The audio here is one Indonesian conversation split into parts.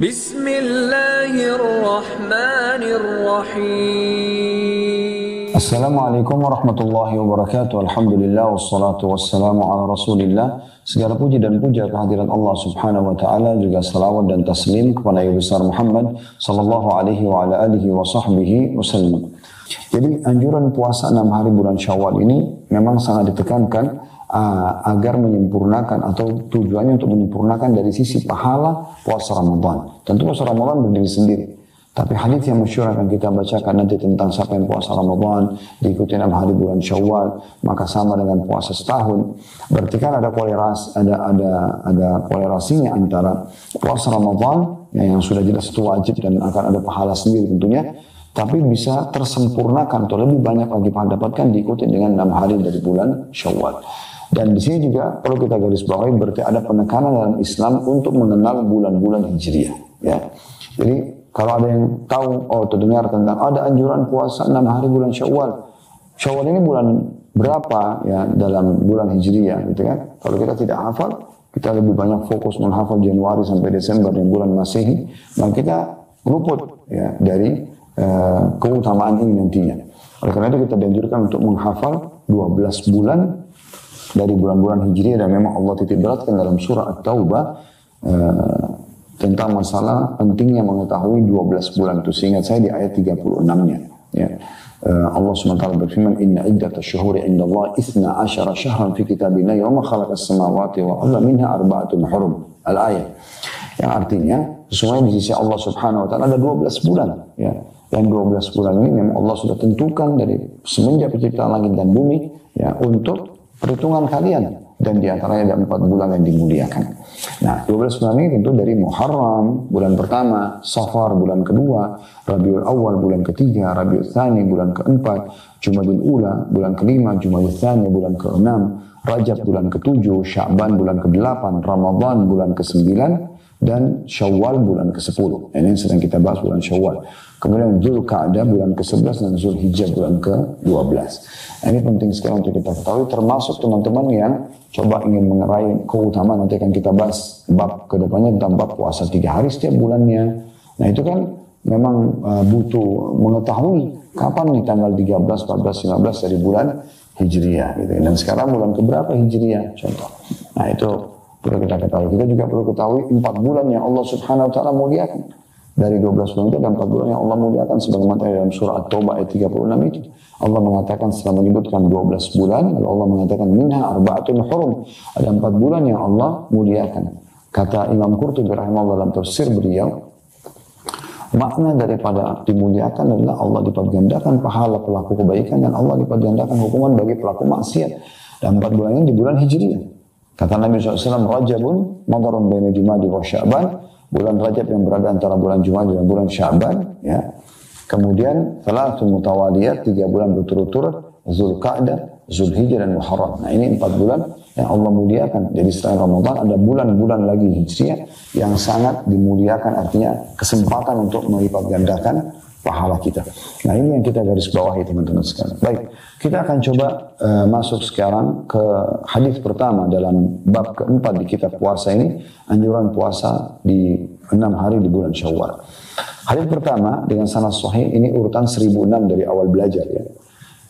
Bismillahirrahmanirrahim. Assalamualaikum warahmatullahi wabarakatuh. Alhamdulillah wassalatu wassalamu ala Rasulillah. Segala puji dan puja kehadirat Allah Subhanahu wa taala, juga salawat dan taslim kepada Nabi besar Muhammad sallallahu alaihi wa ala alihi wa sahbihi wasallam. Jadi anjuran puasa 6 hari bulan Syawal ini memang sangat ditekankan agar menyempurnakan atau tujuannya untuk menyempurnakan dari sisi pahala puasa Ramadan. Tentu puasa Ramadan berdiri sendiri. Tapi hadis yang masyhur akan kita bacakan nanti tentang siapa yang puasa Ramadan diikuti 6 hari bulan Syawal maka sama dengan puasa setahun. Berarti kan ada kolerasinya antara puasa Ramadan yang sudah jelas itu wajib dan akan ada pahala sendiri tentunya, tapi bisa tersempurnakan atau lebih banyak lagi pahala dapatkan diikuti dengan 6 hari dari bulan Syawal. Dan di sini juga perlu kita garis bawahi, berarti ada penekanan dalam Islam untuk mengenal bulan-bulan Hijriah. Ya, jadi kalau ada yang tahu, terdengar tentang ada anjuran puasa 6 hari bulan Syawal. Syawal ini bulan berapa ya dalam bulan Hijriah gitu kan? Kalau kita tidak hafal, kita lebih banyak fokus menghafal Januari sampai Desember dan bulan Masehi, maka kita luput ya dari keutamaan ini nantinya. Oleh karena itu kita dianjurkan untuk menghafal 12 bulan dari bulan-bulan Hijriah, dan memang Allah titik beratkan dalam surah At-Taubah tentang masalah pentingnya mengetahui 12 bulan itu. Seingat saya di ayat 36-nya ya. Allah SWT berfirman, inna iddatash syuhuri indallahi 12 syahran fi kitabillah yawma khalaqas samawati wal arda minha arba'atun hurum. Al-ayat. Yang artinya sesungguhnya di sisi Allah Subhanahu wa taala ada 12 bulan ya. Yang 12 bulan ini memang Allah sudah tentukan dari semenjak penciptaan langit dan bumi ya untuk perhitungan kalian, dan di antaranya ada 4 bulan yang dimuliakan. Nah, 12 bulan ini tentu dari Muharram bulan pertama, Safar bulan kedua, Rabiul Awal bulan ketiga, Rabiul Tsani bulan keempat, Jumadil Ula bulan kelima, Jumadil Tsani bulan keenam, Rajab bulan ketujuh, Sya'ban bulan ke-8, Ramadan bulan ke-9, dan Syawal bulan ke-10. Ini yang sedang kita bahas, bulan Syawal. Kemudian Dzulqa'dah bulan ke-11 dan Zulhijjah bulan ke-12. Nah, ini penting sekali untuk kita ketahui, termasuk teman-teman yang coba ingin mengerai keutamaan. Nanti akan kita bahas bab kedepannya tentang bab puasa 3 hari setiap bulannya. Nah itu kan memang butuh mengetahui kapan nih tanggal 13, 14, 15 dari bulan Hijriah gitu. Dan sekarang bulan keberapa Hijriah contoh. Nah itu perlu kita ketahui. Kita juga perlu ketahui 4 bulan yang Allah Subhanahu wa taala muliakan. Dari 12 bulan itu ada 4 bulan yang Allah muliakan, sebagaimana dalam surah At-Taubah ayat 36 itu. Allah mengatakan setelah menyebutkan 12 bulan, lalu Allah mengatakan minha arba'atun hurum. Ada 4 bulan yang Allah muliakan. Kata Imam Qurtubi rahimahullah dalam tafsir beliau, makna daripada dimuliakan adalah Allah lipat gandakan pahala pelaku kebaikan dan Allah lipat gandakan hukuman bagi pelaku maksiat. Dan 4 bulan ini di bulan Hijriah. Kata Nabi SAW, Rajabun madarun baina Jumadi wa Sya'ban, bulan Rajab yang berada antara bulan Jumadi dan bulan Sya'ban ya. Kemudian Thalathun mutawaliyat, 3 bulan berturut-turut, Dzulqa'dah, Zulhijjah dan Muharram. Nah ini 4 bulan yang Allah muliakan. Jadi selain Ramadan ada bulan-bulan lagi Hijriah yang sangat dimuliakan, artinya kesempatan untuk melipat gandakan pahala kita. Nah ini yang kita garis bawahi teman-teman sekalian. Baik, kita akan coba masuk sekarang ke hadis pertama dalam bab keempat di kitab puasa ini, anjuran puasa di 6 hari di bulan Syawal. Hadis pertama dengan sanad sahih, ini urutan 1006 dari awal belajar ya.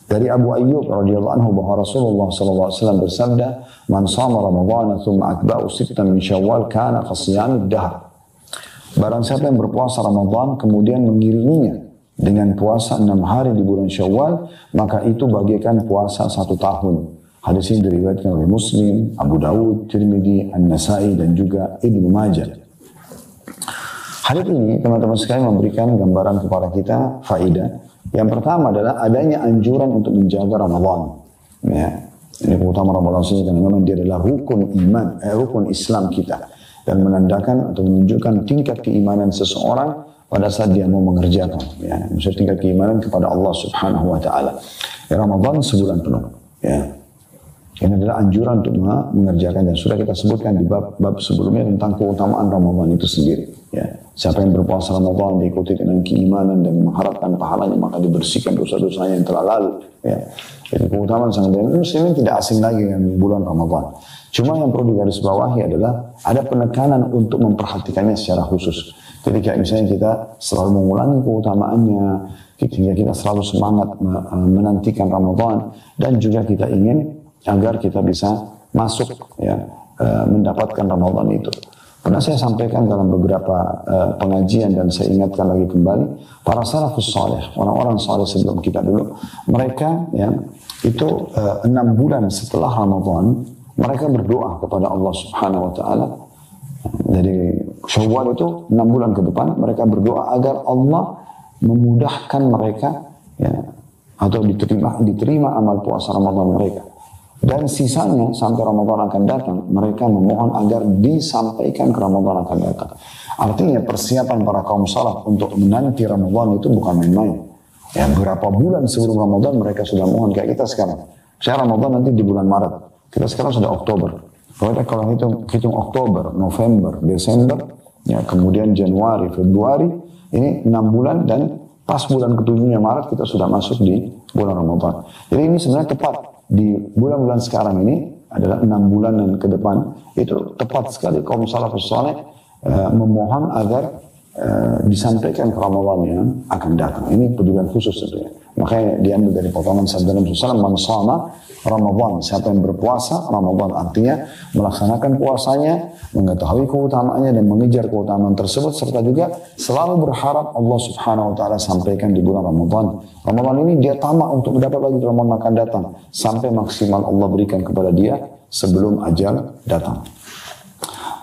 Dari Abu Ayyub radhiyallahu anhu bahwa Rasulullah sallallahu alaihi wasallam bersabda, "Man shama Ramadhana tsumma atba'u sittan min Syawal kana qasiyamid dahr." Barang siapa yang berpuasa Ramadan kemudian mengiringinya dengan puasa 6 hari di bulan Syawal, maka itu bagaikan puasa 1 tahun. Hadis ini diriwayatkan oleh Muslim, Abu Dawud, Tirmidzi, An-Nasai dan juga Ibnu Majah. Hadis ini teman-teman sekalian memberikan gambaran kepada kita faedah. Yang pertama adalah adanya anjuran untuk menjaga Ramadan. Ya, ini keutamaan Ramadan sini karena memang dia adalah rukun iman, rukun Islam kita, dan menandakan atau menunjukkan tingkat keimanan seseorang pada saat dia mau mengerjakan. Ya, maksud tingkat keimanan kepada Allah Subhanahu wa taala. Ya, Ramadan sebulan penuh. Ya. Ini adalah anjuran untuk mengerjakan, dan sudah kita sebutkan di bab sebelumnya tentang keutamaan Ramadan itu sendiri. Ya, siapa yang berpuasa Ramadan diikuti dengan keimanan dan mengharapkan pahalanya, maka dibersihkan dosa-dosanya yang telah lalu. Ya, jadi keutamaan sangat banyak. Muslimin tidak asing lagi dengan bulan Ramadan. Cuma yang perlu digarisbawahi adalah ada penekanan untuk memperhatikannya secara khusus. Jadi kayak misalnya kita selalu mengulangi keutamaannya, kita selalu semangat menantikan Ramadan, dan juga kita ingin agar kita bisa masuk ya mendapatkan Ramadan itu. Pernah saya sampaikan dalam beberapa pengajian dan saya ingatkan lagi kembali, para salafus saleh, orang-orang saleh sebelum kita dulu, mereka ya itu 6 bulan setelah Ramadan mereka berdoa kepada Allah Subhanahu wa taala. Jadi Syawal itu 6 bulan ke depan mereka berdoa agar Allah memudahkan mereka ya, atau diterima amal puasa Ramadan mereka. Dan sisanya sampai Ramadan akan datang, mereka memohon agar disampaikan ke Ramadan akan datang. Artinya persiapan para kaum salaf untuk menanti Ramadan itu bukan main-main. Ya, berapa bulan sebelum Ramadan mereka sudah mohon, kayak kita sekarang. Saya Ramadan nanti di bulan Maret, kita sekarang sudah Oktober. Kalau hitung Oktober, November, Desember, ya kemudian Januari, Februari, ini 6 bulan, dan pas bulan ke-7-nya Maret kita sudah masuk di bulan Ramadan. Jadi ini sebenarnya tepat. Di bulan-bulan sekarang ini adalah 6 bulan dan ke depan, itu tepat sekali kaum salafus saleh memohon agar disampaikan ke Ramadan yang akan datang. Ini pedulian khusus tentunya. Makanya diambil dari potongan sabda Nabi SAW, man shama Ramadan, siapa yang berpuasa Ramadan, artinya melaksanakan puasanya, mengetahui keutamaannya dan mengejar keutamaan tersebut, serta juga selalu berharap Allah Subhanahu wa taala sampaikan di bulan Ramadan. Ramadan ini dia tamak untuk mendapat lagi di Ramadan akan datang, sampai maksimal Allah berikan kepada dia sebelum ajal datang.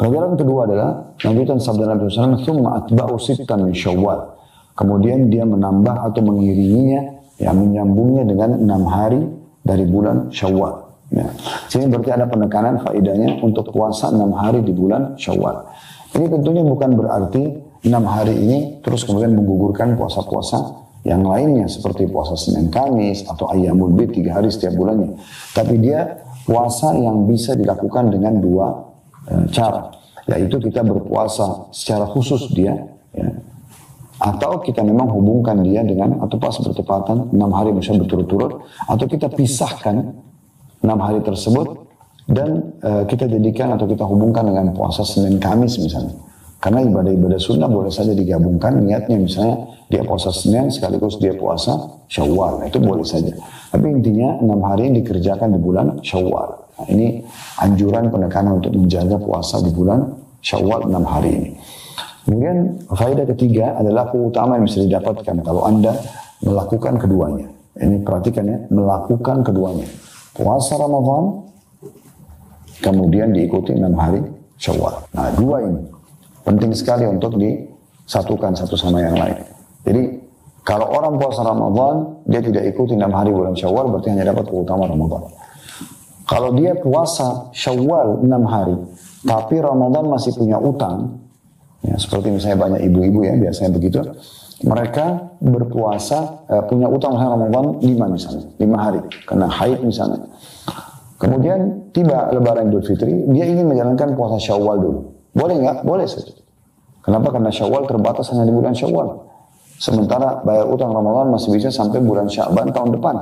Pelajaran kedua adalah lanjutan sabda Nabi SAW, "Tsumma atba'u sittan min Syawal." Kemudian dia menambah atau mengiringinya, ya menyambungnya dengan 6 hari dari bulan Syawal. Ya. Sini berarti ada penekanan faedahnya untuk puasa 6 hari di bulan Syawal. Ini tentunya bukan berarti 6 hari ini terus kemudian menggugurkan puasa-puasa yang lainnya seperti puasa Senin Kamis atau Ayyamul Bid 3 hari setiap bulannya. Tapi dia puasa yang bisa dilakukan dengan 2 cara, yaitu kita berpuasa secara khusus dia, ya, atau kita memang hubungkan dia dengan, atau pas bertepatan 6 hari misalnya berturut-turut, atau kita pisahkan 6 hari tersebut dan kita jadikan atau kita hubungkan dengan puasa Senin Kamis misalnya. Karena ibadah-ibadah sunnah boleh saja digabungkan, niatnya misalnya dia puasa Senin sekaligus dia puasa Syawal, itu boleh saja. Tapi intinya 6 hari ini dikerjakan di bulan Syawal. Nah, ini anjuran penekanan untuk menjaga puasa di bulan Syawal 6 hari ini. Kemudian faedah ketiga adalah keutamaan yang bisa didapatkan kalau Anda melakukan keduanya. Ini perhatikan ya, melakukan keduanya. Puasa Ramadan, kemudian diikuti 6 hari Syawal. Nah, 2 ini penting sekali untuk disatukan satu sama yang lain. Jadi kalau orang puasa Ramadan, dia tidak ikuti 6 hari bulan Syawal, berarti hanya dapat keutamaan Ramadan. Kalau dia puasa Syawal 6 hari, tapi Ramadan masih punya utang, ya, seperti misalnya banyak ibu-ibu ya, biasanya begitu, mereka berpuasa, punya utang misalnya Ramadan 5 misalnya, 5 hari, karena haid misalnya. Kemudian tiba Lebaran Idul Fitri, dia ingin menjalankan puasa Syawal dulu. Boleh nggak? Boleh saja. Kenapa? Karena Syawal terbatas hanya di bulan Syawal. Sementara bayar utang Ramadan masih bisa sampai bulan Sya'ban tahun depan.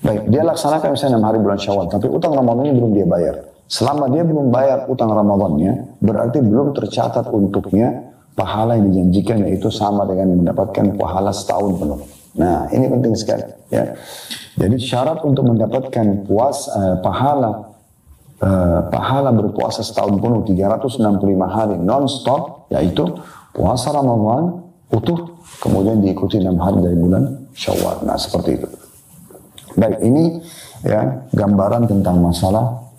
Baik, dia laksanakan misalnya 6 hari bulan Syawal, tapi utang Ramadannya belum dia bayar. Selama dia belum bayar utang Ramadannya, berarti belum tercatat untuknya pahala yang dijanjikan, yaitu sama dengan mendapatkan pahala setahun penuh. Nah, ini penting sekali. Ya. Jadi syarat untuk mendapatkan pahala berpuasa setahun penuh, 365 hari non-stop, yaitu puasa Ramadan utuh, kemudian diikuti 6 hari dari bulan Syawal. Nah, seperti itu. Baik, ini ya gambaran tentang masalah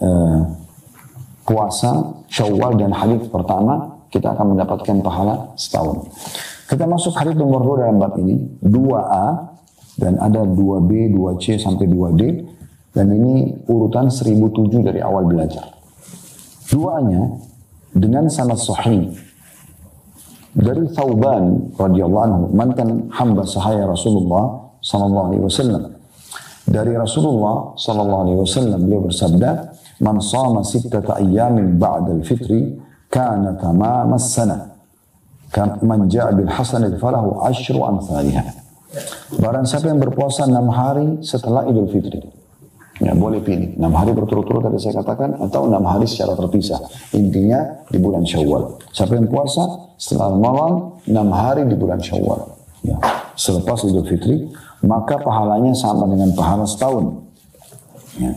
puasa Syawal, dan hadis pertama kita akan mendapatkan pahala setahun. Kita masuk hadis nomor 2 dalam bab ini, 2A, dan ada 2B, 2C sampai 2D, dan ini urutan 1007 dari awal belajar. 2A-nya dengan sanad sahih dari Thauban radhiyallahu anhu, mantan hamba sahaya Rasulullah sallallahu alaihi wasallam. Dari Rasulullah sallallahu alaihi wasallam beliau bersabda, "Man shama sittata ayyamin ba'da al-fitri kana tamama as-sanah. Man ja'a bil hasanati falahu 10 amsalha." Barang siapa yang berpuasa 6 hari setelah Idul Fitri, Ya, boleh pilih 6 hari berturut-turut tadi saya katakan atau 6 hari secara terpisah. Intinya di bulan Syawal. Siapa yang puasa setelah Ramadan 6 hari di bulan Syawal. Ya, selepas Idul Fitri maka pahalanya sama dengan pahala setahun. Ya.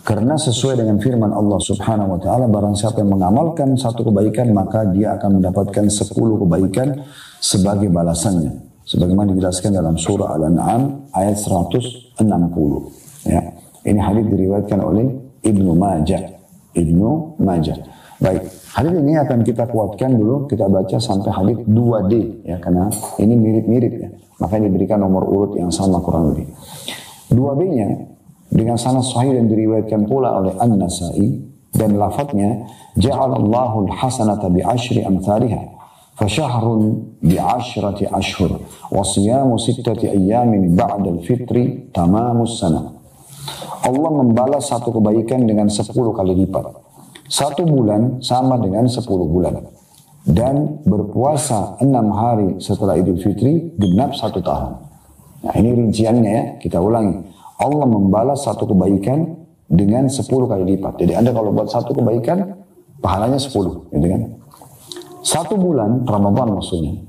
Karena sesuai dengan firman Allah Subhanahu wa taala, barang siapa yang mengamalkan satu kebaikan maka dia akan mendapatkan 10 kebaikan sebagai balasannya. Sebagaimana dijelaskan dalam surah Al-An'am ayat 160. Ya. Ini hadis diriwayatkan oleh Ibnu Majah. Ibnu Majah. Baik, hadis ini akan kita kuatkan dulu, kita baca sampai hadis 2D ya, karena ini mirip-mirip ya. Makanya diberikan nomor urut yang sama kurang lebih. 2B-nya dengan sanad sahih dan diriwayatkan pula oleh An-Nasa'i dan lafadznya ja'alallahu al-hasanata bi 10 amsalha fa syahrun bi 10 ashhur wa siyamu 6 ayyamin ba'da al-fitri tamamus sana. Allah membalas satu kebaikan dengan 10 kali lipat. 1 bulan sama dengan 10 bulan. Dan berpuasa 6 hari setelah Idul Fitri genap 1 tahun. Nah ini rinciannya ya, kita ulangi. Allah membalas satu kebaikan dengan 10 kali lipat. Jadi Anda kalau buat satu kebaikan, pahalanya 10. Gitu kan? 1 bulan, Ramadan maksudnya.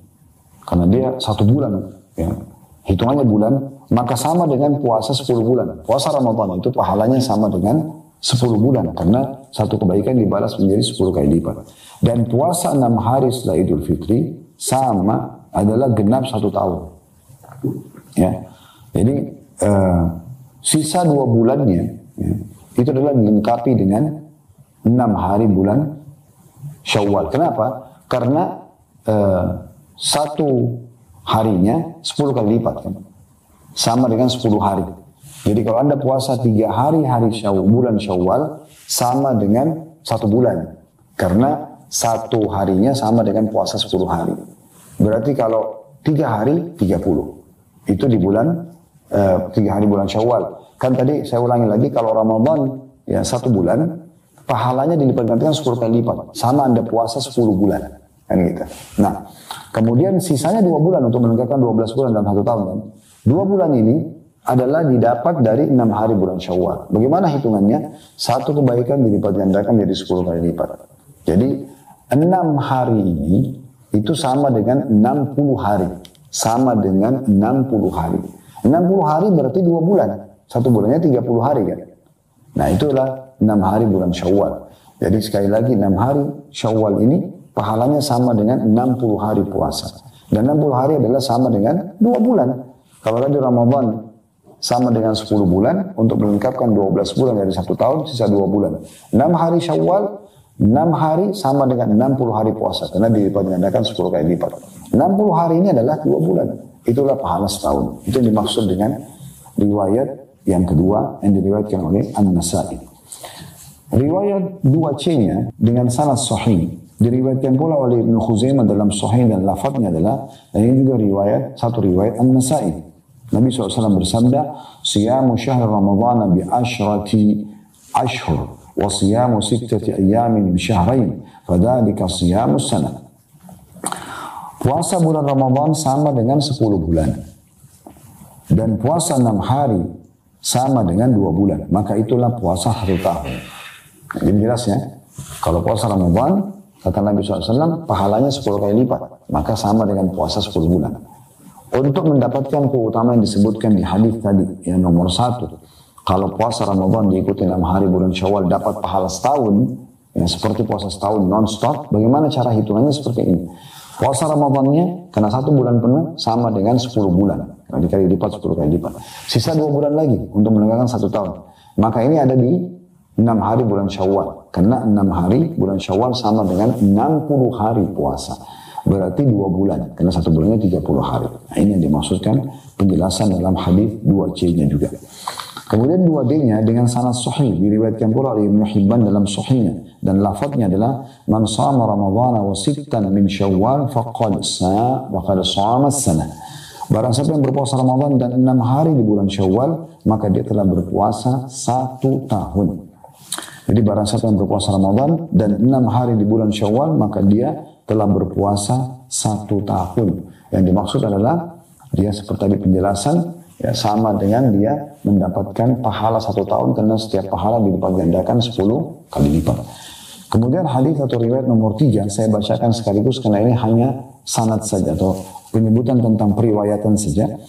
Karena dia 1 bulan. Ya. Hitungannya bulan, maka sama dengan puasa 10 bulan. Puasa Ramadan itu pahalanya sama dengan 10 bulan. Karena satu kebaikan dibalas menjadi 10 kali lipat. Dan puasa 6 hari setelah Idul Fitri, sama adalah genap 1 tahun. Ya. Jadi, sisa 2 bulannya ya, itu adalah dilengkapi dengan 6 hari bulan Syawal. Kenapa? Karena 1 harinya 10 kali lipat kan. Sama dengan 10 hari. Jadi kalau Anda puasa 3 hari bulan Syawal sama dengan 1 bulan. Karena 1 harinya sama dengan puasa 10 hari. Berarti kalau 3 hari 30. Itu di bulan 3 hari bulan Syawal. Kan tadi saya ulangi lagi, kalau Ramadan ya 1 bulan, pahalanya dilipat gantikan 10 kali lipat. Sama Anda puasa 10 bulan. Kan gitu. Nah, kemudian sisanya 2 bulan untuk menegakkan 12 bulan dalam 1 tahun. Kan? 2 bulan ini adalah didapat dari 6 hari bulan Syawal. Bagaimana hitungannya? 1 kebaikan dilipat gandakan menjadi 10 kali lipat. Jadi 6 hari ini itu sama dengan 60 hari. Sama dengan 60 hari. 60 hari berarti 2 bulan. 1 bulannya 30 hari kan. Nah itulah 6 hari bulan Syawal. Jadi sekali lagi 6 hari Syawal ini pahalanya sama dengan 60 hari puasa. Dan 60 hari adalah sama dengan 2 bulan. Kalau tadi Ramadan sama dengan 10 bulan, untuk melengkapkan 12 bulan dari 1 tahun, sisa 2 bulan. 6 hari Syawal, 6 hari sama dengan 60 hari puasa. Karena dilipat gandakan 10 kali lipat. 60 hari ini adalah 2 bulan. Itulah pahala setahun. Itu yang dimaksud dengan riwayat yang kedua yang diriwayatkan oleh An-Nasa'i. Riwayat 2C-nya dengan sanad sahih diriwayatkan pula oleh Ibnu Khuzaimah dalam sahih dan lafadznya adalah, dan ini juga satu riwayat An-Nasa'i. Nabi SAW bersabda, "Siyamu syahr Ramadhan bi 10 ashhur wa siyamu 6 ayyamin bi syahrain, fadzalika siyamus sanah." Puasa bulan Ramadan sama dengan 10 bulan. Dan puasa 6 hari sama dengan 2 bulan. Maka itulah puasa 1 tahun. Jadi jelas ya. Kalau puasa Ramadan, kata Nabi SAW, pahalanya 10 kali lipat. Maka sama dengan puasa 10 bulan. Untuk mendapatkan keutamaan yang disebutkan di hadis tadi, yang nomor 1. Kalau puasa Ramadan diikuti 6 hari bulan Syawal dapat pahala setahun, yang seperti puasa setahun non-stop, bagaimana cara hitungannya seperti ini? Puasa Ramadannya, karena 1 bulan penuh, sama dengan 10 bulan. Kalau dikali lipat, 10 kali lipat. Sisa 2 bulan lagi, untuk menegakkan 1 tahun. Maka ini ada di 6 hari bulan Syawal. Karena 6 hari bulan Syawal sama dengan 60 hari puasa. Berarti 2 bulan. Karena 1 bulannya 30 hari. Nah ini yang dimaksudkan penjelasan dalam hadis 2C-nya juga. Kemudian 2D-nya dengan sanad sahih diriwayatkan pula oleh Ibnu Hibban dalam sahihnya, dan lafadznya adalah man shama ramadhana wa 6 min syawal faqad shama as-sanah. Barang siapa yang berpuasa Ramadan dan 6 hari di bulan Syawal, maka dia telah berpuasa 1 tahun. Jadi barang siapa yang berpuasa Ramadan dan 6 hari di bulan Syawal, maka dia telah berpuasa 1 tahun. Yang dimaksud adalah dia seperti tadi penjelasan, Ya, sama dengan dia mendapatkan pahala 1 tahun karena setiap pahala dilipat gandakan 10 kali lipat. Kemudian hadis atau riwayat nomor 3 saya bacakan sekaligus karena ini hanya sanad saja atau penyebutan tentang periwayatan saja.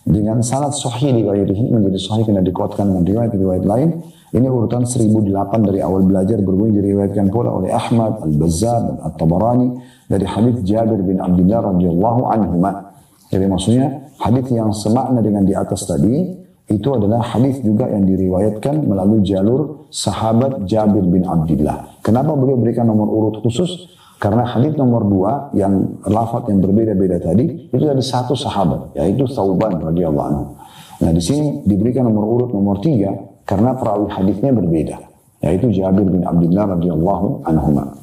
Dengan sanad sahih riwayatnya menjadi sahih karena dikuatkan dengan riwayat-riwayat lain. Ini urutan 1008 dari awal belajar berbunyi diriwayatkan pula oleh Ahmad, Al-Bazzar dan At-Tabarani dari hadis Jabir bin Abdullah radhiyallahu anhuma. Jadi maksudnya hadis yang semakna dengan di atas tadi itu adalah hadis juga yang diriwayatkan melalui jalur sahabat Jabir bin Abdullah. Kenapa beliau berikan nomor urut khusus? Karena hadis nomor 2 yang lafaz yang berbeda-beda tadi itu dari satu sahabat yaitu Thauban radhiyallahu anhu. Nah di sini diberikan nomor urut nomor 3 karena perawi hadisnya berbeda yaitu Jabir bin Abdullah radhiyallahu anhuma.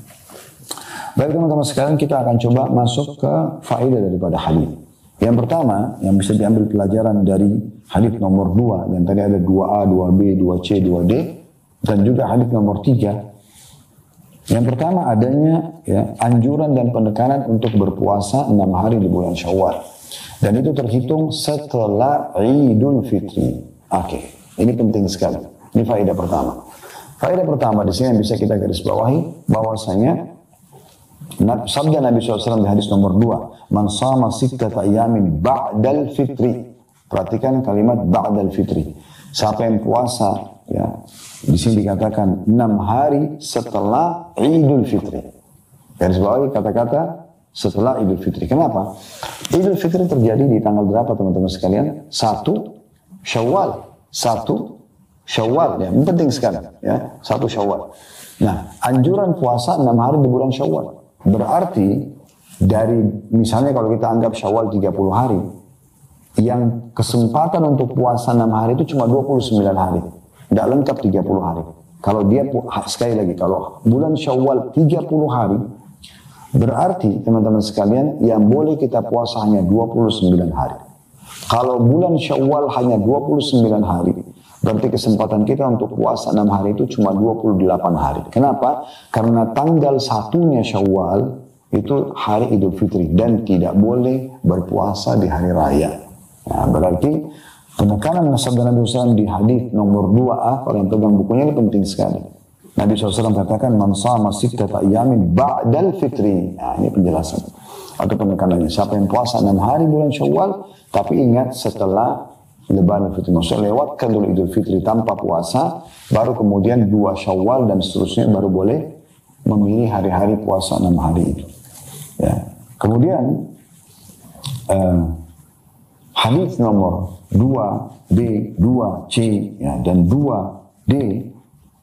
Baik teman-teman sekalian kita akan coba masuk ke faedah daripada hadis. Yang pertama, yang bisa diambil pelajaran dari hadis nomor 2, yang tadi ada 2A, 2B, 2C, 2D, dan juga hadis nomor 3. Yang pertama adanya ya, anjuran dan penekanan untuk berpuasa 6 hari di bulan Syawal. Dan itu terhitung setelah Idul Fitri. Oke, ini penting sekali. Ini faedah pertama. Faedah pertama di sini yang bisa kita garis bawahi, bahwasanya sabda Nabi SAW di hadis nomor 2, man sama sittata ayamin ba'dal fitri. Perhatikan kalimat ba'dal fitri. Siapa yang puasa, ya, di sini dikatakan 6 hari setelah Idul Fitri. Garis bawahi kata-kata setelah Idul Fitri. Kenapa? Idul Fitri terjadi di tanggal berapa teman-teman sekalian? 1 Syawal. 1 Syawal, ya, ini penting sekali, ya, 1 Syawal. Nah, anjuran puasa 6 hari di bulan Syawal. Berarti dari misalnya kalau kita anggap Syawal 30 hari, yang kesempatan untuk puasa 6 hari itu cuma 29 hari. Tidak lengkap 30 hari. Kalau dia, sekali lagi, kalau bulan Syawal 30 hari, berarti teman-teman sekalian yang boleh kita puasa hanya 29 hari. Kalau bulan Syawal hanya 29 hari, berarti kesempatan kita untuk puasa 6 hari itu cuma 28 hari. Kenapa? Karena tanggal 1-nya Syawal itu hari Idul Fitri dan tidak boleh berpuasa di hari raya. Nah, berarti penekanan sabda Nabi SAW di hadis nomor 2A, kalau yang pegang bukunya ini penting sekali. Nabi SAW katakan, man sama sittata ayamin ba'dal fitri. Nah, ini penjelasan atau penekanannya. Siapa yang puasa 6 hari bulan Syawal, tapi ingat setelah Lebaran Fitri. Maksudnya lewatkan dulu Idul Fitri tanpa puasa, baru kemudian 2 Syawal dan seterusnya baru boleh memilih hari-hari puasa 6 hari itu. Ya. Kemudian hadis nomor 2B, 2C ya, dan 2D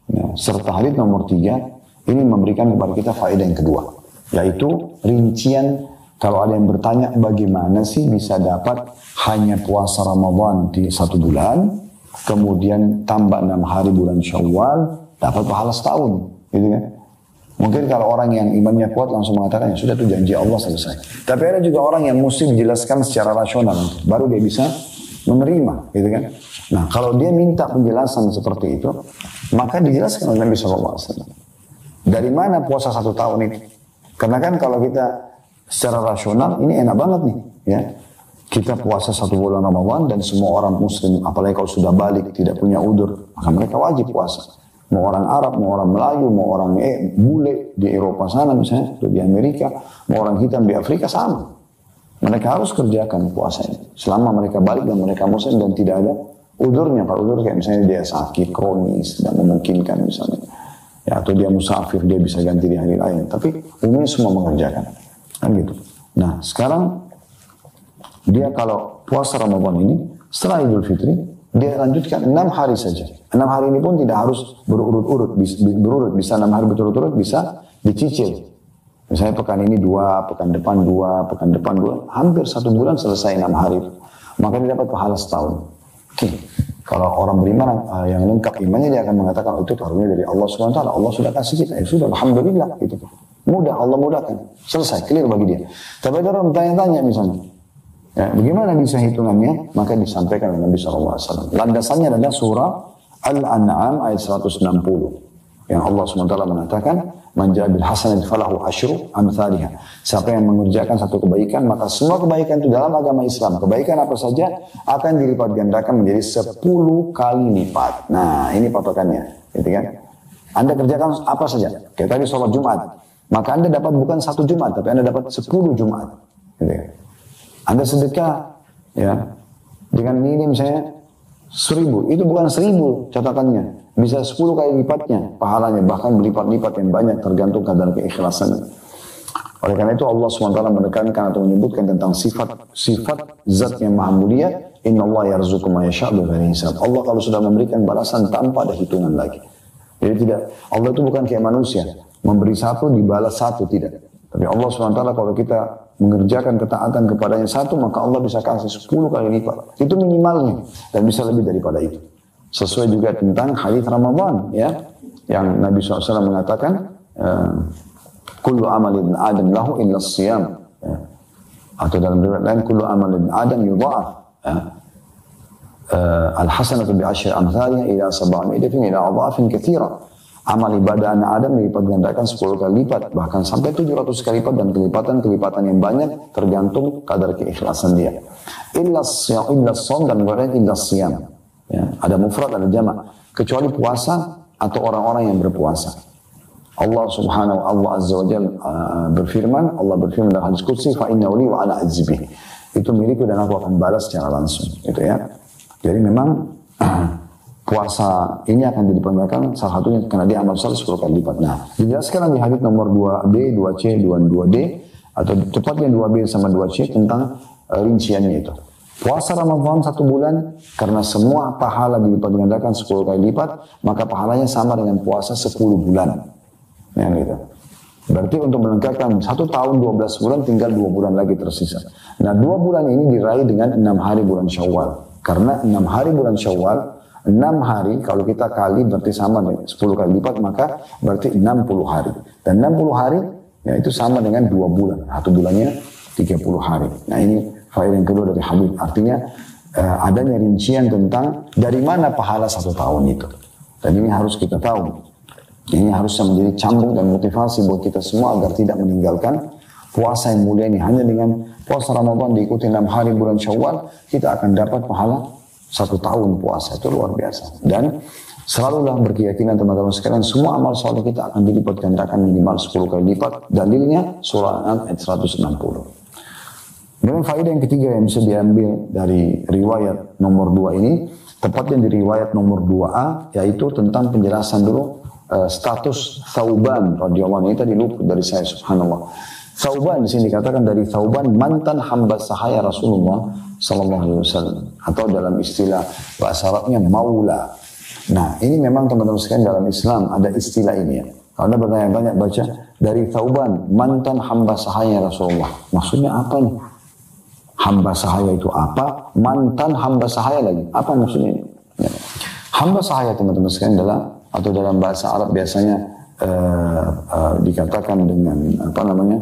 ya, serta hadis nomor 3 ini memberikan kepada kita faedah yang kedua, yaitu rincian. Kalau ada yang bertanya bagaimana sih bisa dapat hanya puasa Ramadan di 1 bulan, kemudian tambah 6 hari bulan Syawal, dapat pahala setahun, gitu kan? Mungkin kalau orang yang imannya kuat langsung mengatakan, ya sudah itu janji Allah selesai. Tapi ada juga orang yang mesti dijelaskan secara rasional, baru dia bisa menerima, gitu kan? Nah, kalau dia minta penjelasan seperti itu, maka dijelaskan oleh Nabi SAW. Dari mana puasa 1 tahun itu? Karena kan kalau kita secara rasional ini enak banget nih, ya. Kita puasa 1 bulan Ramadan dan semua orang Muslim, apalagi kalau sudah balik tidak punya udur, maka mereka wajib puasa. Mau orang Arab, mau orang Melayu, mau orang bule di Eropa sana misalnya, atau di Amerika, mau orang hitam di Afrika sama. Mereka harus kerjakan puasa ini selama mereka balik dan mereka Muslim dan tidak ada udurnya. Kalau udur kayak misalnya dia sakit kronis dan memungkinkan misalnya, ya, atau dia musafir, dia bisa ganti di hari lain. Tapi umumnya semua mengerjakan. Kan gitu. Nah, sekarang dia kalau puasa Ramadan ini setelah Idul Fitri dia lanjutkan 6 hari saja. 6 hari ini pun tidak harus berurut-urut, bisa 6 hari berturut-turut, bisa dicicil. Misalnya pekan ini 2, pekan depan 2, pekan depan 2, hampir 1 bulan selesai 6 hari. Maka dia dapat pahala setahun. Oke. Kalau orang beriman yang lengkap imannya, dia akan mengatakan, oh, itu karunia dari Allah SWT. Allah sudah kasih kita. Ya sudah, alhamdulillah gitu. Mudah, Allah mudahkan. Selesai, clear bagi dia. Tapi ada orang tanya-tanya misalnya, ya, bagaimana bisa hitungannya? Maka disampaikan oleh Nabi SAW. Landasannya adalah surah Al-An'am ayat 160. Yang Allah SWT mengatakan, man ja'a bil hasanati falahu asyru amsalihha. Siapa yang mengerjakan satu kebaikan, maka semua kebaikan itu dalam agama Islam, kebaikan apa saja akan dilipat gandakan menjadi 10 kali lipat. Nah, ini patokannya, gitu kan? Anda kerjakan apa saja, kayak tadi sholat Jumat, maka Anda dapat bukan 1 Jumat, tapi Anda dapat 10 Jumat. Gitu kan? Anda sedekah, ya, dengan ini misalnya 1000, itu bukan 1000 catatannya. Bisa 10 kali lipatnya pahalanya, bahkan berlipat-lipat yang banyak tergantung kadar keikhlasannya. Oleh karena itu Allah SWT menekankan atau menyebutkan tentang sifat zat yang maha mulia, Inna Allah yarzuqu ma yasha' bighairi hisab. Allah kalau sudah memberikan balasan tanpa ada hitungan lagi. Jadi tidak, Allah itu bukan kayak manusia, memberi 1 dibalas 1, tidak. Tapi Allah SWT kalau kita mengerjakan ketaatan kepadanya 1, maka Allah bisa kasih 10 kali lipat. Itu minimalnya, dan bisa lebih daripada itu. Sesuai juga tentang hadis Ramadan, ya, yang Nabi SAW mengatakan, kullu amal ibn Adam lahu illa siyam, ya. Atau dalam riwayat lain, kullu amal ibn Adam yudha'af, ya. Al-hasanatu bi'asyri amsalihha ila 700 ila adha'afin katsira. Amal ibadah anak Adam dilipat gandakan 10 kali lipat, bahkan sampai 700 kali lipat, dan kelipatan-kelipatan yang banyak tergantung kadar keikhlasan dia. Illa shaum, dan kemudian illa siyam. Ya, ada mufrad, ada jamak, kecuali puasa atau orang-orang yang berpuasa. Allah subhanahu Allah azza wa jalla berfirman dalam hadis qudsi, fa inna li wa ana ajzibih. Itu milikku dan aku akan balas secara langsung, gitu ya. Jadi memang puasa ini akan dilipat salah satunya karena dia amal saleh 10 kali lipat. Nah, dijelaskan di hadis nomor 2B, 2C, 2D, atau tepatnya 2B sama 2C tentang rinciannya itu. Puasa Ramadan 1 bulan, karena semua pahala dilipat gandakan 10 kali lipat, maka pahalanya sama dengan puasa 10 bulan. Ya, gitu. Berarti untuk melengkapkan 1 tahun 12 bulan, tinggal 2 bulan lagi tersisa. Nah, 2 bulan ini diraih dengan 6 hari bulan Syawal. Karena 6 hari bulan Syawal, 6 hari kalau kita kali berarti sama dengan 10 kali lipat, maka berarti 60 hari. Dan 60 hari, ya itu sama dengan 2 bulan. 1 bulannya 30 hari. Nah, ini faedah yang kedua dari hadis, artinya adanya rincian tentang dari mana pahala 1 tahun itu. Dan ini harus kita tahu. Ini harusnya menjadi cambuk dan motivasi buat kita semua agar tidak meninggalkan puasa yang mulia ini. Hanya dengan puasa Ramadan diikuti 6 hari bulan Syawal, kita akan dapat pahala 1 tahun puasa. Itu luar biasa. Dan selalulah berkeyakinan teman-teman sekalian, semua amal soleh kita akan dilipat gandakan minimal 10 kali lipat. Dalilnya surah An-An'am ayat 160. Dan faedah yang ketiga yang bisa diambil dari riwayat nomor 2 ini, tepatnya di riwayat nomor 2A, yaitu tentang penjelasan dulu status Thauban radhiyallahu anhu. Ini tadi luput dari saya, subhanallah. Thauban di sini dikatakan dari Thauban, mantan hamba sahaya Rasulullah sallallahu alaihi wasallam, atau dalam istilah bahasa Arabnya maula. Nah, ini memang teman-teman sekalian dalam Islam ada istilah ini ya. Kalau Anda bertanya-tanya baca dari Thauban, mantan hamba sahaya Rasulullah. Maksudnya apa nih? Hamba sahaya itu apa? Mantan hamba sahaya lagi. Apa maksudnya ini? Ya. Hamba sahaya teman-teman sekalian adalah, atau dalam bahasa Arab biasanya dikatakan dengan apa namanya?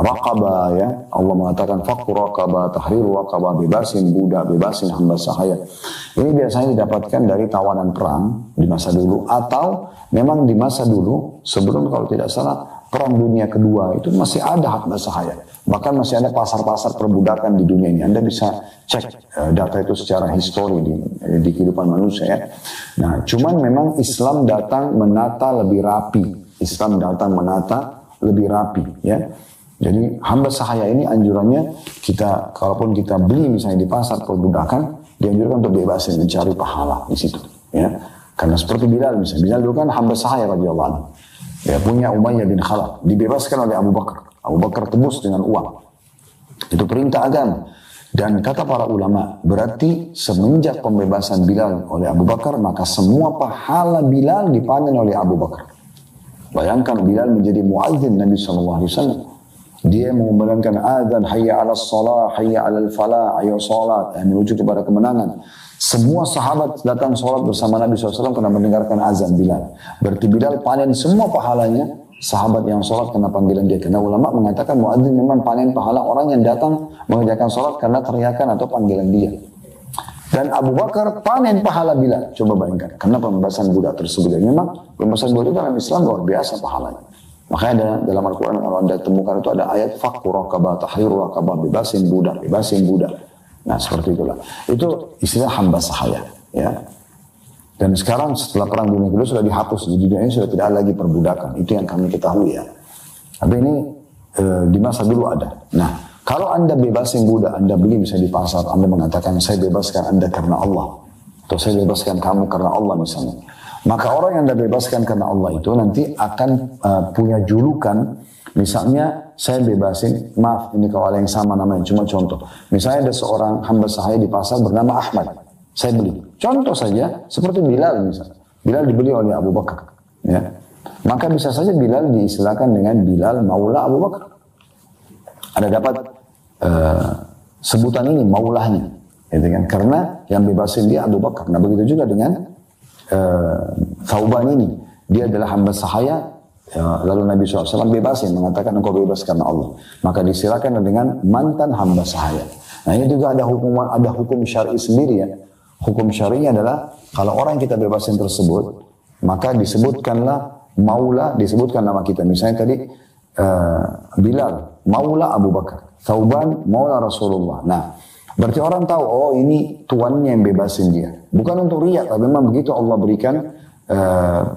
Raqabah, ya. Allah mengatakan fakku raqabah, tahriru raqabah, bebasin budak, bebasin hamba sahaya. Ini biasanya didapatkan dari tawanan perang di masa dulu, atau memang di masa dulu sebelum, kalau tidak salah, Perang Dunia Kedua itu masih ada hamba sahaya. Bahkan masih ada pasar-pasar perbudakan di dunia ini. Anda bisa cek data itu secara histori di kehidupan manusia, ya. Nah, cuman memang Islam datang menata lebih rapi. Islam datang menata lebih rapi, ya. Jadi hamba sahaya ini anjurannya kita, kalaupun kita beli misalnya di pasar perbudakan, dianjurkan untuk bebasin, mencari pahala di situ, ya. Karena seperti Bilal misalnya, Bilal dulu kan hamba sahaya radhiyallahu anhu. Ya, punya Umayyah bin Khalaf, dibebaskan oleh Abu Bakar. Abu Bakar tebus dengan uang. Itu perintah agama. Dan kata para ulama, berarti semenjak pembebasan Bilal oleh Abu Bakar, maka semua pahala Bilal dipanen oleh Abu Bakar. Bayangkan Bilal menjadi muadzin Nabi SAW. Dia mengumandangkan azan, hayya ala salah, hayya ala falah, ayo salat, yang menuju kepada kemenangan. Semua sahabat datang sholat bersama Nabi SAW karena mendengarkan azan Bilal. Berarti Bilal panen semua pahalanya sahabat yang sholat karena panggilan dia. Karena ulama mengatakan muadzin memang panen pahala orang yang datang mengerjakan sholat karena teriakan atau panggilan dia. Dan Abu Bakar panen pahala Bilal. Coba bayangkan, karena pembebasan budak tersebut. Dan memang pembebasan budak dalam Islam luar biasa pahalanya. Makanya ada dalam Al-Quran kalau anda temukan itu ada ayat fakku raqabah, tahriru raqabah, bebasin budak, bebasin budak. Nah seperti itulah. Itu istilah hamba sahaya. Ya. Dan sekarang setelah perang dunia kedua sudah dihapus. Di dunia ini sudah tidak ada lagi perbudakan. Itu yang kami ketahui ya. Tapi ini di masa dulu ada. Nah. Kalau anda bebasin budak, anda beli misalnya di pasar, anda mengatakan saya bebaskan anda karena Allah. Atau saya bebaskan kamu karena Allah misalnya. Maka orang yang anda bebaskan karena Allah itu nanti akan punya julukan. Misalnya saya bebasin, maaf ini kalau ada yang sama namanya, cuma contoh. Misalnya ada seorang hamba sahaya di pasar bernama Ahmad. Saya beli. Contoh saja, seperti Bilal misalnya. Bilal dibeli oleh Abu Bakar. Ya. Maka bisa saja Bilal diistilahkan dengan Bilal Maula Abu Bakar. Ada dapat sebutan ini maulahnya, gitu kan? Karena yang bebasin dia Abu Bakar. Nah begitu juga dengan Thauban ini, dia adalah hamba sahaya. Lalu Nabi SAW bebasin, mengatakan engkau bebas karena Allah. Maka disilakan dengan mantan hamba sahaya. Nah ini juga ada hukum syar'i sendiri ya. Hukum syar'inya adalah kalau orang kita bebasin tersebut, maka disebutkanlah maula, disebutkan nama kita. Misalnya tadi Bilal maula Abu Bakar, Thauban maula Rasulullah. Nah, berarti orang tahu oh ini tuannya yang bebasin dia. Bukan untuk riya, tapi memang begitu Allah berikan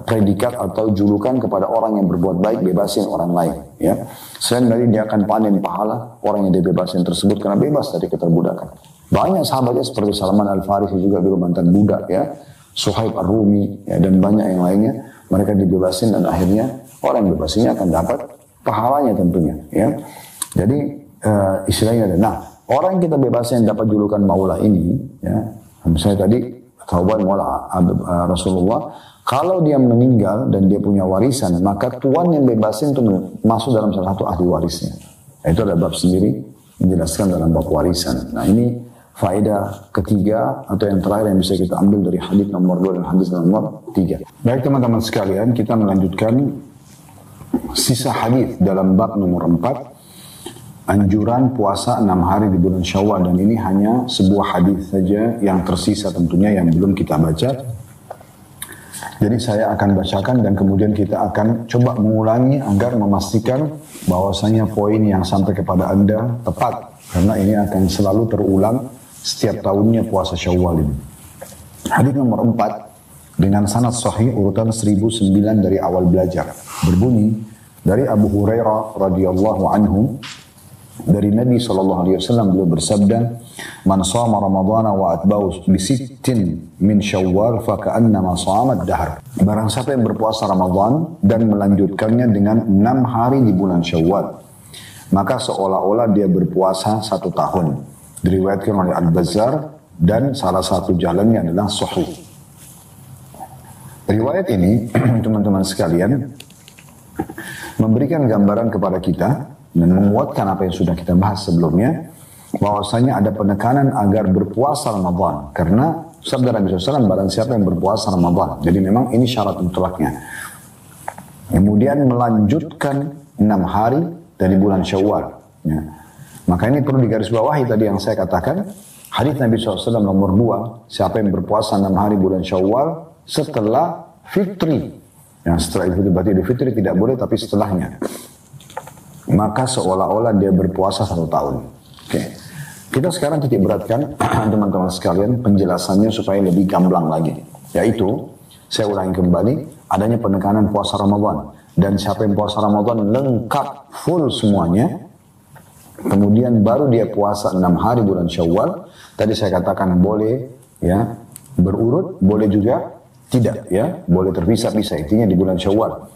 predikat atau julukan kepada orang yang berbuat baik, bebasin orang lain. Ya, selain dari dia akan panen pahala orang yang dibebasin tersebut karena bebas dari keterbudakan. Banyak sahabatnya seperti Salman Al-Farisi juga dulu mantan budak ya, Suhaib Ar-Rumi ya, dan banyak yang lainnya. Mereka dibebasin dan akhirnya orang yang bebasinnya akan dapat pahalanya tentunya. Ya, jadi istilahnya ada. Nah, orang yang kita bebasin dapat julukan maula ini, ya, misalnya tadi Thauban maula Rasulullah, kalau dia meninggal dan dia punya warisan, maka tuan yang bebasin itu masuk dalam salah satu ahli warisnya. Nah, itu ada bab sendiri menjelaskan dalam bab warisan. Nah, ini faedah ketiga atau yang terakhir yang bisa kita ambil dari hadis nomor 2 dan hadis nomor 3. Baik teman-teman sekalian, kita melanjutkan sisa hadis dalam bab nomor 4. Anjuran puasa 6 hari di bulan Syawal, dan ini hanya sebuah hadis saja yang tersisa tentunya yang belum kita baca. Jadi saya akan bacakan dan kemudian kita akan coba mengulangi agar memastikan bahwasanya poin yang sampai kepada Anda tepat, karena ini akan selalu terulang setiap tahunnya puasa Syawal ini. Hadis nomor 4 dengan sanad sahih urutan 1009 dari awal belajar berbunyi dari Abu Hurairah radhiyallahu anhu. Dari Nabi SAW beliau bersabda, "Man shama Ramadhana wa atba'u bi sittin min Syawal fa ka'annama shama ad-dahr." Barang siapa yang berpuasa Ramadan dan melanjutkannya dengan 6 hari di bulan Syawal, maka seolah-olah dia berpuasa 1 tahun. Diriwayatkan oleh Al-Bazzar dan salah satu jalannya adalah sahih. Riwayat ini teman-teman sekalian memberikan gambaran kepada kita dan menguatkan apa yang sudah kita bahas sebelumnya, bahwasanya ada penekanan agar berpuasa Ramadan, karena sabda Nabi SAW, barang siapa yang berpuasa Ramadan, jadi memang ini syarat mutlaknya. Kemudian melanjutkan 6 hari dari bulan Syawal. Ya. Maka ini perlu digarisbawahi tadi yang saya katakan, hadis Nabi SAW nomor 2, siapa yang berpuasa 6 hari bulan Syawal setelah fitri. Ya, setelah itu berarti Idul Fitri tidak boleh, tapi setelahnya. Maka seolah-olah dia berpuasa 1 tahun. Oke. Kita sekarang titik beratkan teman-teman sekalian penjelasannya supaya lebih gamblang lagi. Yaitu, saya ulangi kembali, adanya penekanan puasa Ramadan. Dan siapa yang puasa Ramadan lengkap full semuanya, kemudian baru dia puasa 6 hari bulan Syawal. Tadi saya katakan boleh ya berurut, boleh juga tidak ya, boleh terpisah-pisah, intinya di bulan Syawal.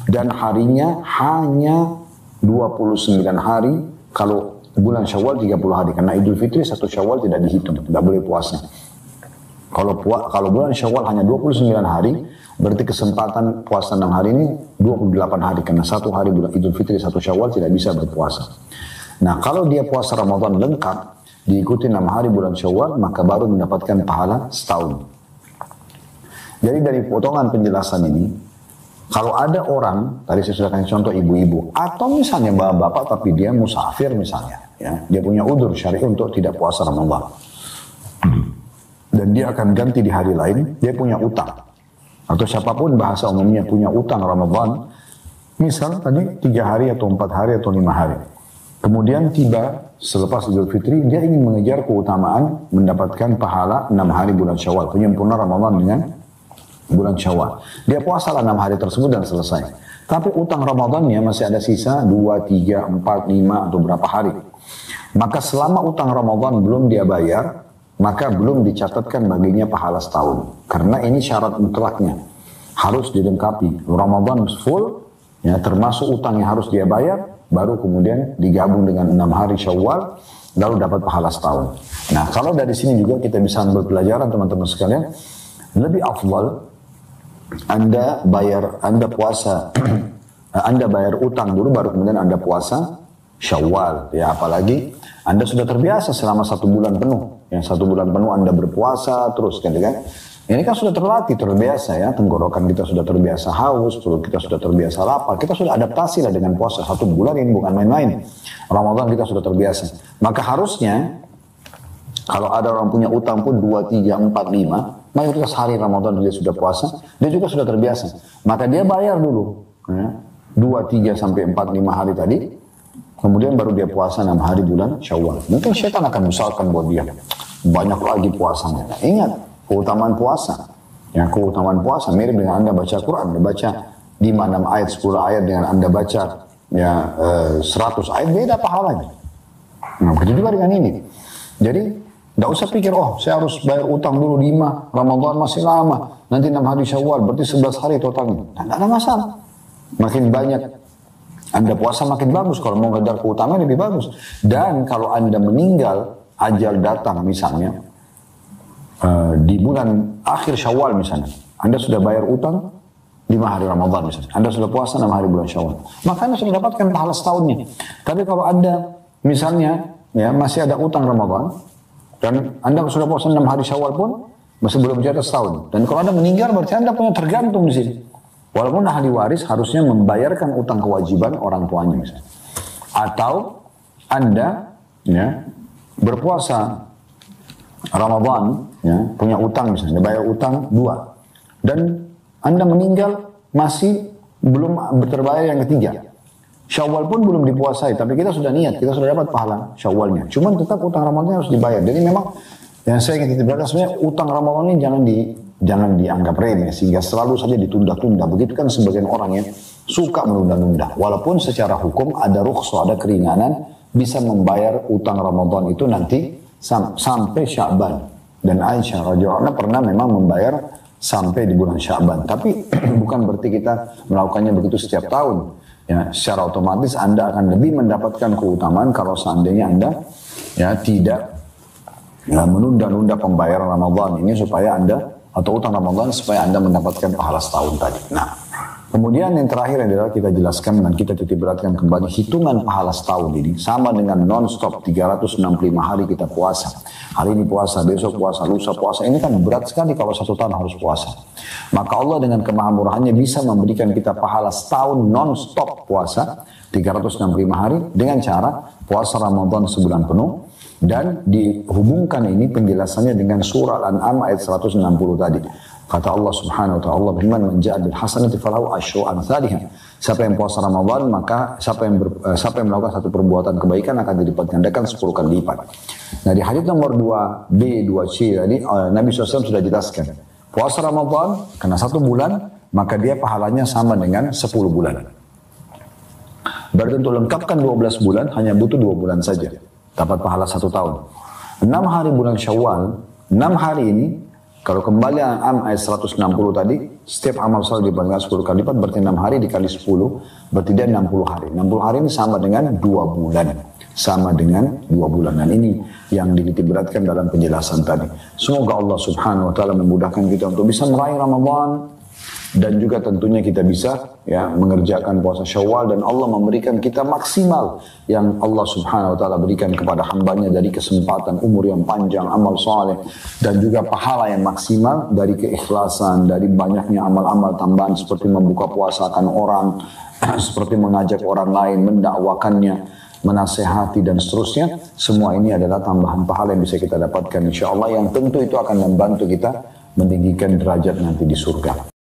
Dan harinya hanya 29 hari, kalau bulan Syawal 30 hari, karena Idul Fitri 1 Syawal tidak dihitung, tidak boleh puasa. Kalau bulan Syawal hanya 29 hari, berarti kesempatan puasa 6 hari ini 28 hari, karena 1 hari bulan Idul Fitri 1 Syawal tidak bisa berpuasa. Nah, kalau dia puasa Ramadan lengkap, diikuti 6 hari bulan Syawal, maka baru mendapatkan pahala setahun. Jadi dari potongan penjelasan ini, kalau ada orang, tadi saya sudah kasih contoh ibu-ibu, atau misalnya bapak-bapak tapi dia musafir misalnya, ya, dia punya udzur syar'i untuk tidak puasa Ramadan. dan dia akan ganti di hari lain, dia punya utang. Atau siapapun bahasa umumnya punya utang Ramadan, misal tadi 3 hari atau 4 hari atau 5 hari. Kemudian tiba selepas Idul Fitri, dia ingin mengejar keutamaan mendapatkan pahala 6 hari bulan Syawal, penyempurna Ramadan dengan bulan Syawal. Dia puasalah 6 hari tersebut dan selesai. Tapi utang Ramadannya masih ada sisa 2, 3, 4, 5 atau berapa hari. Maka selama utang Ramadan belum dia bayar, maka belum dicatatkan baginya pahala setahun. Karena ini syarat mutlaknya. Harus dilengkapi. Ramadan full, ya, termasuk utang yang harus dia bayar, baru kemudian digabung dengan 6 hari Syawal, lalu dapat pahala setahun. Nah, kalau dari sini juga kita bisa ambil pelajaran teman-teman sekalian, lebih afdal Anda puasa, Anda bayar utang dulu, baru kemudian Anda puasa Syawal. Ya, apalagi Anda sudah terbiasa selama 1 bulan penuh. Yang 1 bulan penuh Anda berpuasa terus, kan? Ini kan sudah terlatih, terbiasa ya, tenggorokan kita sudah terbiasa haus, perut kita sudah terbiasa lapar, kita sudah adaptasi lah dengan puasa. 1 bulan ini bukan main-main. Ramadan kita sudah terbiasa. Maka harusnya, kalau ada orang punya utang pun 2, 3, 4, 5, mayoritas hari Ramadan dia sudah puasa, dia juga sudah terbiasa. Maka dia bayar dulu, ya, 2, 3, sampai 4, 5 hari tadi, kemudian baru dia puasa 6 hari bulan Syawal. Mungkin syaitan akan misalkan buat dia, banyak lagi puasanya. Nah, ingat, keutamaan puasa. Ya, keutamaan puasa mirip dengan Anda baca Quran. Anda baca 5, 6 ayat, 10 ayat dengan Anda baca ya 100 ayat, beda pahalanya. Nah, begitu juga dengan ini. Jadi, tidak usah pikir, oh saya harus bayar utang dulu 5, Ramadan masih lama, nanti 6 hari Syawal, berarti 11 hari totalnya. Nah, tidak ada masalah. Makin banyak Anda puasa makin bagus, kalau mau ngejar keutamaan lebih bagus. Dan kalau Anda meninggal, ajal datang misalnya, di bulan akhir Syawal misalnya, Anda sudah bayar utang 5 hari Ramadan misalnya, Anda sudah puasa 6 hari bulan Syawal, maka Anda sudah dapatkan pahala setahunnya. Tapi kalau Anda misalnya ya masih ada utang Ramadan, dan Anda sudah puasa 6 hari Syawal pun masih belum jatuh setahun. Dan kalau Anda meninggal berarti Anda punya tergantung di sini. Walaupun ahli waris harusnya membayarkan utang kewajiban orang tuanya misalnya. Atau Anda ya berpuasa Ramadan, ya, punya utang misalnya, bayar utang 2. Dan Anda meninggal masih belum terbayar yang ketiga. Syawal pun belum dipuasai, tapi kita sudah niat, kita sudah dapat pahala Syawalnya. Cuman tetap utang Ramadan harus dibayar. Jadi memang yang saya ingin titipkan sebenarnya utang Ramadan ini jangan dianggap remeh sehingga selalu saja ditunda-tunda. Begitu kan sebagian orang yang suka menunda-nunda. Walaupun secara hukum ada rukhsah, ada keringanan bisa membayar utang Ramadan itu nanti sampai Sya'ban. Dan Aisyah radhiyallahu anha pernah memang membayar sampai di bulan Sya'ban. Tapi bukan berarti kita melakukannya begitu setiap tahun. Ya, secara otomatis Anda akan lebih mendapatkan keutamaan kalau seandainya Anda ya tidak ya, menunda-nunda pembayaran Ramadan ini supaya Anda, atau utang Ramadan supaya Anda mendapatkan pahala setahun tadi. Nah, kemudian yang terakhir adalah kita jelaskan dan kita titik beratkan kembali hitungan pahala setahun ini sama dengan non-stop 365 hari kita puasa. Hari ini puasa, besok puasa, lusa puasa. Ini kan berat sekali kalau 1 tahun harus puasa. Maka Allah dengan kemahamurahannya bisa memberikan kita pahala setahun non-stop puasa 365 hari dengan cara puasa Ramadan sebulan penuh. Dan dihubungkan ini penjelasannya dengan surah Al-An'am ayat 160 tadi. Kata Allah subhanahu wa ta'ala, Allah berfirman, "Man ja'a bil hasanati falahu asyru amsalihha." Siapa yang puasa Ramadan, maka siapa yang melakukan satu perbuatan kebaikan akan dilipat gandakan 10 kali lipat. Nah, di hadits nomor 2B, 2C tadi Nabi SAW sudah jelaskan. Puasa Ramadan karena 1 bulan, maka dia pahalanya sama dengan 10 bulan. Berarti untuk lengkapkan 12 bulan hanya butuh 2 bulan saja. Dapat pahala 1 tahun. 6 hari bulan Syawal, 6 hari ini, kalau kembali An'am ayat 160 tadi, setiap amal saleh dibandingkan 10 kali lipat, berarti 6 hari dikali 10, berarti dia 60 hari. 60 hari ini sama dengan 2 bulan. Sama dengan 2 bulan. Dan ini yang ditiberatkan dalam penjelasan tadi. Semoga Allah subhanahu wa ta'ala memudahkan kita untuk bisa meraih Ramadan. Dan juga tentunya kita bisa ya mengerjakan puasa Syawal dan Allah memberikan kita maksimal yang Allah subhanahu wa ta'ala berikan kepada hambanya dari kesempatan umur yang panjang, amal soleh dan juga pahala yang maksimal dari keikhlasan, dari banyaknya amal-amal tambahan seperti membuka puasa akan orang, seperti mengajak orang lain, mendakwakannya menasehati dan seterusnya. Semua ini adalah tambahan pahala yang bisa kita dapatkan insya Allah, yang tentu itu akan membantu kita meninggikan derajat nanti di surga.